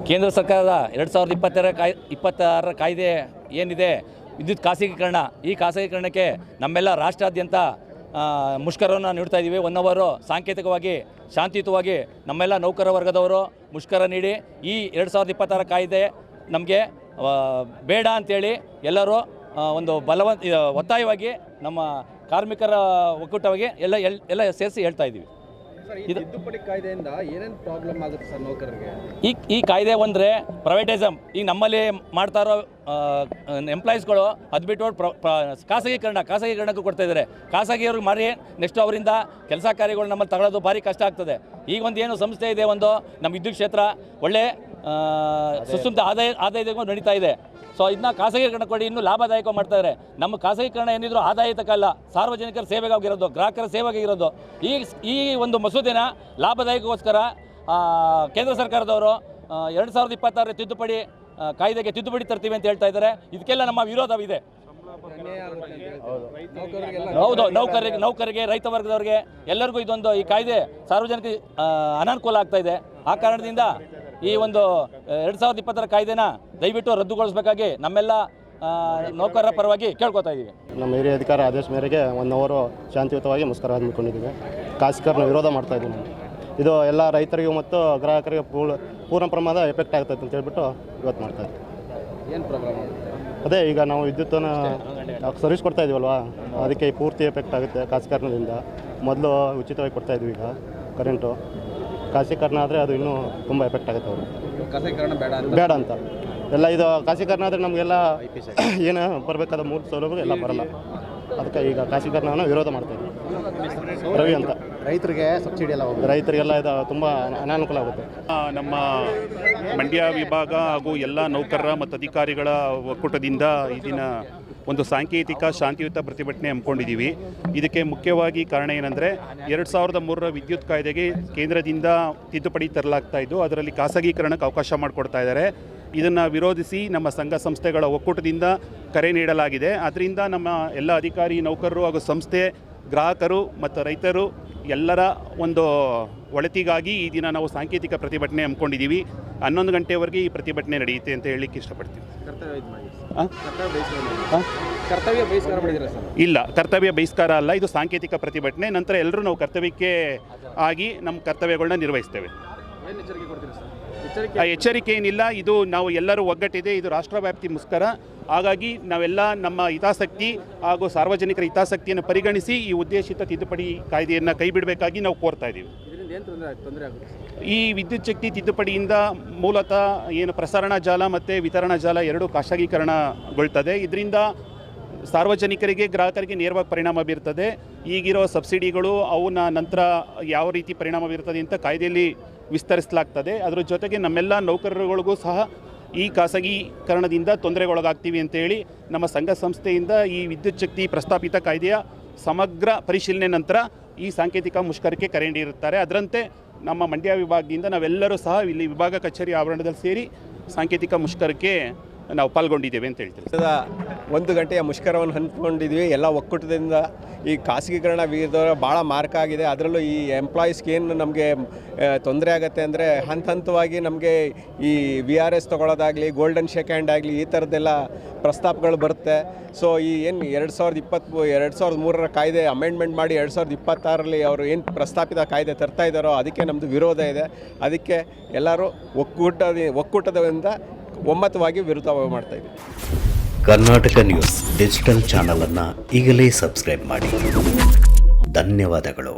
ಕೇಂದ್ರ ಸರ್ಕಾರದ 2026 ಕಾಯ್ದೆ ಏನಿದೆ ವಿದ್ಯುತ್ ಖಾಸಗೀಕರಣ, ಈ ಖಾಸಗೀಕರಣಕ್ಕೆ ನಮ್ಮೆಲ್ಲ ರಾಷ್ಟ್ರಾದ್ಯಂತ ಮುಷ್ಕರವನ್ನು ನೀಡ್ತಾ ಇದ್ದೀವಿ. 1 ಅವರ್ ಸಾಂಕೇತಿಕವಾಗಿ ಶಾಂತಿಯುತವಾಗಿ ನಮ್ಮೆಲ್ಲ ನೌಕರ ವರ್ಗದವರು ಮುಷ್ಕರ ನೀಡಿ ಈ 2026 ಕಾಯ್ದೆ ನಮಗೆ ಬೇಡ ಅಂತೇಳಿ ಎಲ್ಲರೂ ಒಂದು ಒತ್ತಾಯವಾಗಿ ನಮ್ಮ ಕಾರ್ಮಿಕರ ಒಕ್ಕೂಟವಾಗಿ ಎಲ್ಲ ಸೇರಿಸಿ ಹೇಳ್ತಾ ಇದ್ದೀವಿ. ಇದು ತಿದ್ದುಪಡಿ ಕಾಯ್ದೆಯಿಂದ ಏನೇನು ಪ್ರಾಬ್ಲಮ್ ಆಗುತ್ತೆ ಸರ್ ನೌಕರರಿಗೆ? ಈ ಕಾಯ್ದೆ ಒಂದರೆ ಪ್ರೈವೇಟೈಸಮ್, ಈಗ ನಮ್ಮಲ್ಲಿ ಮಾಡ್ತಾ ಇರೋ ಎಂಪ್ಲಾಯೀಸ್ಗಳು ಅದು ಬಿಟ್ಟು ಖಾಸಗೀಕರಣಕ್ಕೂ ಕೊಡ್ತಾ ಇದ್ದಾರೆ. ಖಾಸಗಿಯವ್ರಿಗೆ ಮಾಡಿ ನೆಕ್ಸ್ಟ್ ಅವರಿಂದ ಕೆಲಸ ಕಾರ್ಯಗಳು ನಮ್ಮಲ್ಲಿ ತಗೊಳ್ಳೋದು ಭಾರಿ ಕಷ್ಟ ಆಗ್ತದೆ. ಈಗ ಒಂದು ಏನು ಸಂಸ್ಥೆ ಇದೆ, ಒಂದು ನಮ್ಮ ವಿದ್ಯುತ್ ಕ್ಷೇತ್ರ ಒಳ್ಳೆ ಸುಸೂತ್ರ ಆದಾಯದ ನಡೀತಾ ಇದೆ. ಸೊ ಇದನ್ನ ಖಾಸಗೀಕರಣ ಕೊಡಿ, ಇನ್ನೂ ಲಾಭದಾಯಕ ಮಾಡ್ತಾಯಿದ್ದಾರೆ. ನಮ್ಮ ಖಾಸಗೀಕರಣ ಏನಿದ್ರು ಆದಾಯತಕ್ಕಲ್ಲ, ಸಾರ್ವಜನಿಕರ ಸೇವೆಗಾಗಿರೋದು, ಗ್ರಾಹಕರ ಸೇವೆಗಾಗಿರೋದು. ಈ ಒಂದು ಮಸೂದೆನ ಲಾಭದಾಯಕಗೋಸ್ಕರ ಕೇಂದ್ರ ಸರ್ಕಾರದವರು 2026 ತಿದ್ದುಪಡಿ ಕಾಯ್ದೆಗೆ ತಿದ್ದುಪಡಿ ತರ್ತೀವಿ ಅಂತ ಹೇಳ್ತಾ ಇದ್ದಾರೆ. ಇದಕ್ಕೆಲ್ಲ ನಮ್ಮ ವಿರೋಧವಿದೆ. ಹೌದು, ನೌಕರಿಗೆ ರೈತ ವರ್ಗದವ್ರಿಗೆ ಎಲ್ಲರಿಗೂ ಈ ಕಾಯ್ದೆ ಸಾರ್ವಜನಿಕ ಅನಾನುಕೂಲ ಆಗ್ತಾ ಇದೆ. ಆ ಕಾರಣದಿಂದ ಈ ಒಂದು 2026 ಕಾಯ್ದೆನ ದಯವಿಟ್ಟು ರದ್ದುಗೊಳಿಸಬೇಕಾಗಿ ನಮ್ಮೆಲ್ಲ ನೌಕರರ ಪರವಾಗಿ ಕೇಳ್ಕೊತಾ ಇದ್ದೀವಿ. ನಮ್ಮ ಹಿರಿಯ ಅಧಿಕಾರ ಆದೇಶ ಮೇರೆಗೆ 1 ಅವರ್ ಶಾಂತಿಯುತವಾಗಿ ಮುಷ್ಕರ ಹಮ್ಮಿಕೊಂಡಿದ್ದೀವಿ. ಖಾಸಗೀಕರಣ ವಿರೋಧ ಮಾಡ್ತಾ ಇದ್ದೀವಿ. ಇದು ಎಲ್ಲ ರೈತರಿಗೂ ಮತ್ತು ಗ್ರಾಹಕರಿಗೆ ಪೂರ್ಣ ಪ್ರಮಾಣದ ಎಫೆಕ್ಟ್ ಆಗ್ತೈತೆ ಅಂತ ಹೇಳ್ಬಿಟ್ಟು ಇವತ್ತು ಮಾಡ್ತಾ ಇದ್ದೀವಿ. ಏನು ಪ್ರಾಬ್ಲಮ್? ಅದೇ ಈಗ ನಾವು ವಿದ್ಯುತ್ತನ್ನು ಸರ್ವಿಸ್ ಕೊಡ್ತಾ ಇದೀವಲ್ವಾ, ಅದಕ್ಕೆ ಪೂರ್ತಿ ಎಫೆಕ್ಟ್ ಆಗುತ್ತೆ ಖಾಸಗೀಕರಣದಿಂದ. ಮೊದಲು ಉಚಿತವಾಗಿ ಕೊಡ್ತಾ ಇದ್ವಿ, ಈಗ ಕರೆಂಟು ಖಾಸಗೀಕರಣ ಆದರೆ ಅದು ಇನ್ನೂ ತುಂಬ ಎಫೆಕ್ಟ್ ಆಗುತ್ತೆ. ಅವರು ಖಾಸಗೀಕರಣ ಬೇಡ ಅಂತ ಎಲ್ಲ ಇದು ಖಾಸಗೀಕರಣ ಆದರೆ ನಮಗೆಲ್ಲ ಏನು ಬರಬೇಕಾದ ಮೂಲ ಸೌಲಭ್ಯ ಎಲ್ಲ ಬರಲ್ಲ. ಅದಕ್ಕೆ ಈಗ ಖಾಸಗೀಕರಣವನ್ನು ವಿರೋಧ ಮಾಡ್ತಾ ಇದ್ದೀವಿ. ರವಿ ಅಂತ ರೈತರಿಗೆ ಸಬ್ಸಿಡಿ ಎಲ್ಲ ರೈತರಿಗೆಲ್ಲ ಇದು ತುಂಬ ಅನಾನುಕೂಲ ಆಗುತ್ತೆ. ನಮ್ಮ ಮಂಡ್ಯ ವಿಭಾಗ ಹಾಗೂ ಎಲ್ಲ ನೌಕರರ ಮತ್ತು ಅಧಿಕಾರಿಗಳ ಒಕ್ಕೂಟದಿಂದ ಇದನ್ನ ಒಂದು ಸಾಂಕೇತಿಕ ಶಾಂತಿಯುತ ಪ್ರತಿಭಟನೆ ಹಮ್ಮಿಕೊಂಡಿದ್ದೀವಿ. ಇದಕ್ಕೆ ಮುಖ್ಯವಾಗಿ ಕಾರಣ ಏನಂದರೆ 2003 ವಿದ್ಯುತ್ ಕಾಯ್ದೆಗೆ ಕೇಂದ್ರದಿಂದ ತಿದ್ದುಪಡಿ ತರಲಾಗ್ತಾ ಇದ್ದು ಅದರಲ್ಲಿ ಖಾಸಗೀಕರಣಕ್ಕೆ ಅವಕಾಶ ಮಾಡಿಕೊಡ್ತಾ ಇದ್ದಾರೆ. ಇದನ್ನು ವಿರೋಧಿಸಿ ನಮ್ಮ ಸಂಘ ಸಂಸ್ಥೆಗಳ ಒಕ್ಕೂಟದಿಂದ ಕರೆ ನೀಡಲಾಗಿದೆ. ಅದರಿಂದ ನಮ್ಮ ಎಲ್ಲ ಅಧಿಕಾರಿ ನೌಕರರು ಹಾಗೂ ಸಂಸ್ಥೆ, ಗ್ರಾಹಕರು ಮತ್ತು ರೈತರು ಎಲ್ಲರ ಒಂದು ಒಳಿತಿಗಾಗಿ ಈ ದಿನ ನಾವು ಸಾಂಕೇತಿಕ ಪ್ರತಿಭಟನೆ ಹಮ್ಮಿಕೊಂಡಿದ್ದೀವಿ. 11 ಗಂಟೆವರೆಗೆ ಈ ಪ್ರತಿಭಟನೆ ನಡೆಯುತ್ತೆ ಅಂತ ಹೇಳಲಿಕ್ಕೆ ಇಷ್ಟಪಡ್ತೀವಿ. ಇಲ್ಲ, ಕರ್ತವ್ಯ ಬಹಿಷ್ಕಾರ ಅಲ್ಲ, ಇದು ಸಾಂಕೇತಿಕ ಪ್ರತಿಭಟನೆ. ನಂತರ ಎಲ್ಲರೂ ನಾವು ಕರ್ತವ್ಯಕ್ಕೆ ಆಗಿ ನಮ್ಮ ಕರ್ತವ್ಯಗಳನ್ನ ನಿರ್ವಹಿಸ್ತೇವೆ. ಎಚ್ಚರಿಕೆ ಏನಿಲ್ಲ, ಇದು ನಾವು ಎಲ್ಲರೂ ಒಗ್ಗಟ್ಟಿದೆ, ಇದು ರಾಷ್ಟ್ರವ್ಯಾಪ್ತಿ ಮುಷ್ಕರ. ಹಾಗಾಗಿ ನಾವೆಲ್ಲ ನಮ್ಮ ಹಿತಾಸಕ್ತಿ ಹಾಗೂ ಸಾರ್ವಜನಿಕರ ಹಿತಾಸಕ್ತಿಯನ್ನು ಪರಿಗಣಿಸಿ ಈ ಉದ್ದೇಶಿತ ತಿದ್ದುಪಡಿ ಕಾಯ್ದೆಯನ್ನು ಕೈ ಬಿಡಬೇಕಾಗಿ ನಾವು ಕೋರ್ತಾ ಇದ್ದೀವಿ. ಈ ವಿದ್ಯುತ್ ಶಕ್ತಿ ತಿದ್ದುಪಡಿಯಿಂದ ಮೂಲತಃ ಏನು ಪ್ರಸರಣ ಜಾಲ ಮತ್ತು ವಿತರಣಾ ಜಾಲ ಎರಡೂ ಖಾಸಗೀಕರಣಗೊಳ್ತದೆ. ಇದರಿಂದ ಸಾರ್ವಜನಿಕರಿಗೆ, ಗ್ರಾಹಕರಿಗೆ ನೇರವಾಗಿ ಪರಿಣಾಮ ಬೀರ್ತದೆ. ಈಗಿರೋ ಸಬ್ಸಿಡಿಗಳು ಅವನ್ನ ನಂತರ ಯಾವ ರೀತಿ ಪರಿಣಾಮ ಬೀರ್ತದೆ ಅಂತ ಕಾಯ್ದೆಯಲ್ಲಿ ವಿಸ್ತರಿಸಲಾಗ್ತದೆ. ಅದರ ಜೊತೆಗೆ ನಮ್ಮೆಲ್ಲ ನೌಕರರುಗಳಿಗೂ ಸಹ ಈ ಖಾಸಗೀಕರಣದಿಂದ ತೊಂದರೆಗೊಳಗಾಗ್ತೀವಿ ಅಂತೇಳಿ ನಮ್ಮ ಸಂಘ ಸಂಸ್ಥೆಯಿಂದ ಈ ವಿದ್ಯುತ್ ಶಕ್ತಿ ಪ್ರಸ್ತಾಪಿತ ಕಾಯ್ದೆಯ ಸಮಗ್ರ ಪರಿಶೀಲನೆ ನಂತರ ಈ ಸಾಂಕೇತಿಕ ಮುಷ್ಕರಕ್ಕೆ ಕರೆ ನೀಡಿರುತ್ತಾರೆ. ಅದರಂತೆ ನಮ್ಮ ಮಂಡ್ಯ ವಿಭಾಗದಿಂದ ನಾವೆಲ್ಲರೂ ಸಹ ಇಲ್ಲಿ ವಿಭಾಗ ಕಚೇರಿ ಆವರಣದಲ್ಲಿ ಸೇರಿ ಸಾಂಕೇತಿಕ ಮುಷ್ಕರಕ್ಕೆ ನಾವು ಪಾಲ್ಗೊಂಡಿದ್ದೇವೆ ಅಂತ ಹೇಳ್ತೀವಿ. 1 ಗಂಟೆಯ ಮುಷ್ಕರವನ್ನು ಹಮ್ಮಿಕೊಂಡಿದ್ವಿ. ಎಲ್ಲ ಒಕ್ಕೂಟದಿಂದ ಈ ಖಾಸಗೀಕರಣ ವಿರುದ್ಧ ಭಾಳ ಮಾರ್ಕ್ ಆಗಿದೆ. ಅದರಲ್ಲೂ ಈ ಎಂಪ್ಲಾಯೀಸ್ಗೆ ಏನು ನಮಗೆ ತೊಂದರೆ ಆಗುತ್ತೆ ಅಂದರೆ ಹಂತವಾಗಿ ನಮಗೆ ಈ VRS ತೊಗೊಳ್ಳೋದಾಗಲಿ, ಗೋಲ್ಡನ್ ಶೇಕ್ ಹ್ಯಾಂಡ್ ಆಗಲಿ, ಈ ಥರದ್ದೆಲ್ಲ ಪ್ರಸ್ತಾಪಗಳು ಬರುತ್ತೆ. ಸೊ ಈ ಏನು 2023 ಕಾಯ್ದೆ ಅಮೆಂಡ್ಮೆಂಟ್ ಮಾಡಿ 2026 ಅವರು ಏನು ಪ್ರಸ್ತಾಪಿತ ಕಾಯ್ದೆ ತರ್ತಾ ಇದ್ದಾರೋ ಅದಕ್ಕೆ ನಮ್ಮದು ವಿರೋಧ ಇದೆ. ಅದಕ್ಕೆ ಎಲ್ಲರೂ ಒಕ್ಕೂಟದಿಂದ ಒಮ್ಮತವಾಗಿ ವಿರೋಧ ಮಾಡ್ತಾ ಇದ್ದೀವಿ. ಕರ್ನಾಟಕ ನ್ಯೂಸ್ ಡಿಜಿಟಲ್ ಚಾನಲನ್ನು ಈಗಲೇ ಸಬ್ಸ್ಕ್ರೈಬ್ ಮಾಡಿ. ಧನ್ಯವಾದಗಳು.